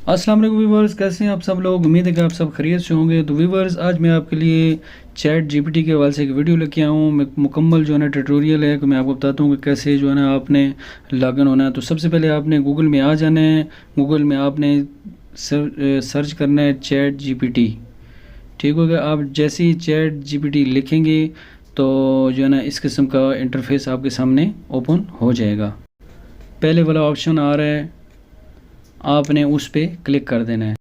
अस्सलाम वालेकुम व्यूवर्स, कैसे हैं आप सब लोग। उम्मीद है कि आप सब खैरियत से होंगे। तो व्यूवर्स, आज मैं आपके लिए चैट जीपीटी के हवाले से एक वीडियो लेके आया हूँ। मैं मुकम्मल जो है ना ट्यूटोरियल है कि मैं आपको बताता हूँ कि कैसे जो है ना आपने लॉगिन होना है। तो सबसे पहले आपने गूगल में आ जाना है। गूगल में आपने सर्च करना है चैट जीपीटी। ठीक हो गया। आप जैसे ही चैट जीपीटी लिखेंगे तो जो है ना इस किस्म का इंटरफेस आपके सामने ओपन हो जाएगा। पहले वाला ऑप्शन आ रहा है, आपने उस पर क्लिक कर देना है।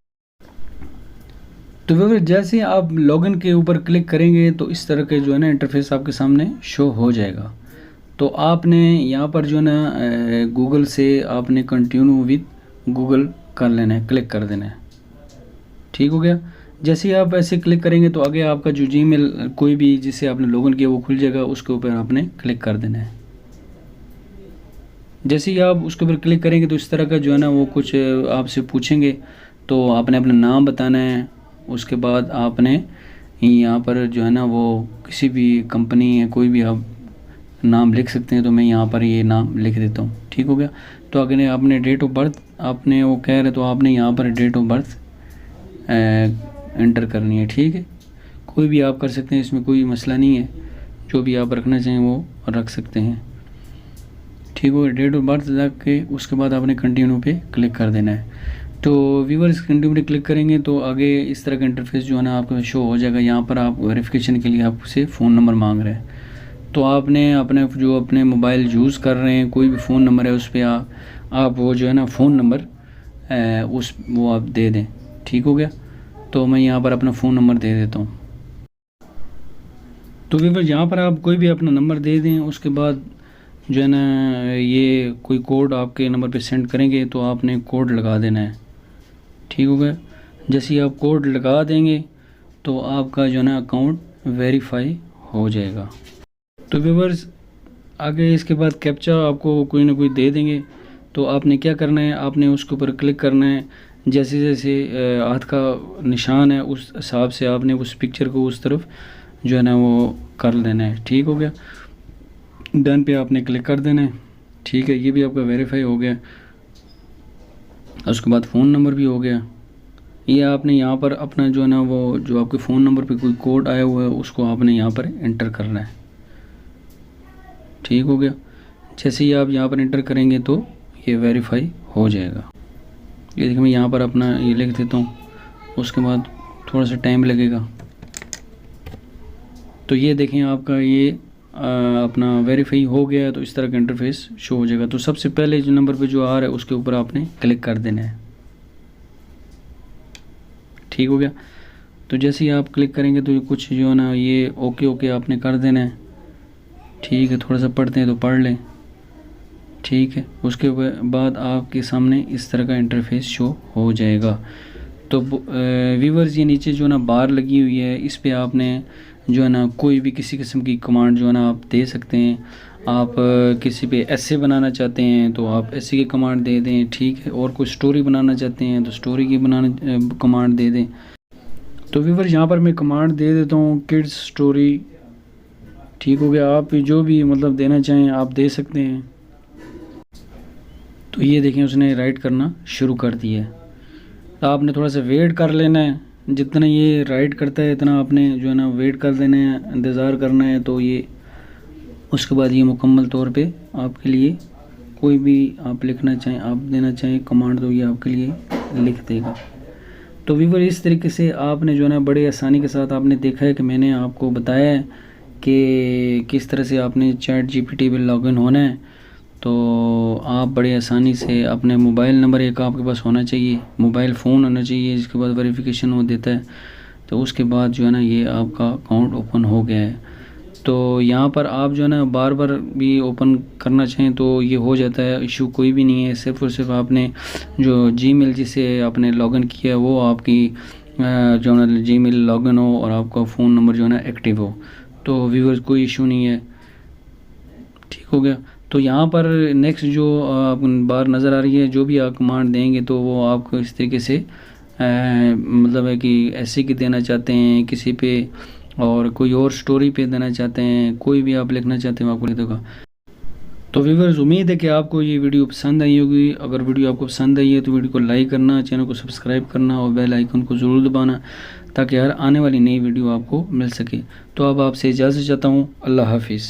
तो व्यूअर, जैसे ही आप लॉगिन के ऊपर क्लिक करेंगे तो इस तरह के जो है ना इंटरफेस आपके सामने शो हो जाएगा। तो आपने यहाँ पर जो है ना गूगल से आपने कंटिन्यू विद गूगल कर लेना है, क्लिक कर देना है। ठीक हो गया। जैसे ही आप ऐसे क्लिक करेंगे तो आगे आपका जो जीमेल कोई भी जिससे आपने लॉगिन किया वो खुल जाएगा, उसके ऊपर आपने क्लिक कर देना है। जैसे ही आप उसके ऊपर क्लिक करेंगे तो इस तरह का जो है ना वो कुछ आपसे पूछेंगे। तो आपने अपना नाम बताना है। उसके बाद आपने यहाँ पर जो है ना वो किसी भी कंपनी है कोई भी आप नाम लिख सकते हैं। तो मैं यहाँ पर ये नाम लिख देता हूँ। ठीक हो गया। तो अगर आपने डेट ऑफ बर्थ आपने वो कह रहे तो आपने यहाँ पर डेट ऑफ बर्थ एंटर करनी है। ठीक है, कोई भी आप कर सकते हैं, इसमें कोई मसला नहीं है। जो भी आप रखना चाहें वो रख सकते हैं। ठीक हो गया। डेट ऑफ बर्थ रख के उसके बाद आपने कंटिन्यू पे क्लिक कर देना है। तो व्यूअर्स, कंटिन्यू पे क्लिक करेंगे तो आगे इस तरह का इंटरफेस जो है ना आपको शो हो जाएगा। यहाँ पर आप वेरिफिकेशन के लिए आपसे फ़ोन नंबर मांग रहे हैं। तो आपने अपने मोबाइल यूज़ कर रहे हैं कोई भी फ़ोन नंबर है उस पर आप वो जो है ना फ़ोन नंबर वो आप दे दें। ठीक हो गया। तो मैं यहाँ पर अपना फ़ोन नंबर दे देता हूँ। तो व्यूअर्स, यहाँ पर आप कोई भी अपना नंबर दे दें। उसके बाद जो है ना ये कोई कोड आपके नंबर पे सेंड करेंगे तो आपने कोड लगा देना है। ठीक हो गया। जैसे ही आप कोड लगा देंगे तो आपका जो है ना अकाउंट वेरीफाई हो जाएगा। तो व्यूवर्स, आगे इसके बाद कैप्चा आपको कोई ना कोई दे देंगे। तो आपने क्या करना है, आपने उसके ऊपर क्लिक करना है। जैसे जैसे हाथ का निशान है उस हिसाब से आपने उस पिक्चर को उस तरफ जो है ना वो कर लेना है। ठीक हो गया। डन पे आपने क्लिक कर देना है। ठीक है, ये भी आपका वेरीफाई हो गया। उसके बाद फ़ोन नंबर भी हो गया। ये आपने यहाँ पर अपना जो है ना वो जो आपके फ़ोन नंबर पे कोई कोड आया हुआ है उसको आपने यहाँ पर एंटर करना है। ठीक हो गया। जैसे ही आप यहाँ पर एंटर करेंगे तो ये वेरीफाई हो जाएगा। ये देखिए, मैं यहाँ पर अपना ये लिख देता हूँ। उसके बाद थोड़ा सा टाइम लगेगा। तो ये देखें, आपका ये अपना वेरीफाई हो गया है। तो इस तरह का इंटरफेस शो हो जाएगा। तो सबसे पहले जो नंबर पे जो आ रहा है उसके ऊपर आपने क्लिक कर देना है। ठीक हो गया। तो जैसे ही आप क्लिक करेंगे तो ये कुछ जो है ना ये ओके ओके आपने कर देना है। ठीक है, थोड़ा सा पढ़ते हैं तो पढ़ लें। ठीक है, उसके बाद आपके सामने इस तरह का इंटरफेस शो हो जाएगा। तो व्यूवर्स, ये नीचे जो है ना बार लगी हुई है इस पे आपने जो है ना कोई भी किसी किस्म की कमांड जो है ना आप दे सकते हैं। आप किसी पे ऐसे बनाना चाहते हैं तो आप ऐसे की कमांड दे दें। ठीक है, और कोई स्टोरी बनाना चाहते हैं तो स्टोरी की कमांड दे दें। तो व्यूवर्स, यहाँ पर मैं कमांड दे देता हूँ किड्स स्टोरी। ठीक हो गया। आप जो भी मतलब देना चाहें आप दे सकते हैं। तो ये देखें, उसने राइट करना शुरू कर दिया है। तो आपने थोड़ा सा वेट कर लेना है। जितना ये राइट करता है इतना आपने जो है ना वेट कर देना है, इंतज़ार करना है। तो ये उसके बाद ये मुकम्मल तौर पे आपके लिए कोई भी आप लिखना चाहें आप देना चाहें कमांड तो ये आपके लिए लिख देगा। तो व्यूअर, इस तरीके से आपने जो है ना बड़े आसानी के साथ आपने देखा है कि मैंने आपको बताया है कि किस तरह से आपने चैट जीपीटी पे लॉगिन होना है। तो आप बड़ी आसानी से अपने मोबाइल नंबर एक आपके पास होना चाहिए, मोबाइल फ़ोन होना चाहिए जिसके बाद वेरिफिकेशन वो देता है। तो उसके बाद जो है ना ये आपका अकाउंट ओपन हो गया है। तो यहाँ पर आप जो है ना बार बार भी ओपन करना चाहें तो ये हो जाता है, इशू कोई भी नहीं है। सिर्फ़ और सिर्फ आपने जो जीमेल जिसे आपने लॉगिन किया है वो आपकी जो है ना जीमेल लॉगिन हो और आपका फ़ोन नंबर जो है ना एक्टिव हो। तो व्यूअर्स, कोई इशू नहीं है। ठीक हो गया। तो यहाँ पर नेक्स्ट जो बार नज़र आ रही है, जो भी आप कमांड देंगे तो वो आपको इस तरीके से मतलब है कि ऐसे की देना चाहते हैं किसी पे और कोई और स्टोरी पे देना चाहते हैं, कोई भी आप लिखना चाहते हैं आपको लिख देगा। तो व्यूअर्स, उम्मीद है कि आपको ये वीडियो पसंद आई होगी। अगर वीडियो आपको पसंद आई है तो वीडियो को लाइक करना, चैनल को सब्सक्राइब करना और बेल आइकन को ज़रूर दबाना, ताकि हर आने वाली नई वीडियो आपको मिल सके। तो अब आपसे इजाज़त चाहता हूँ। अल्लाह हाफिज़।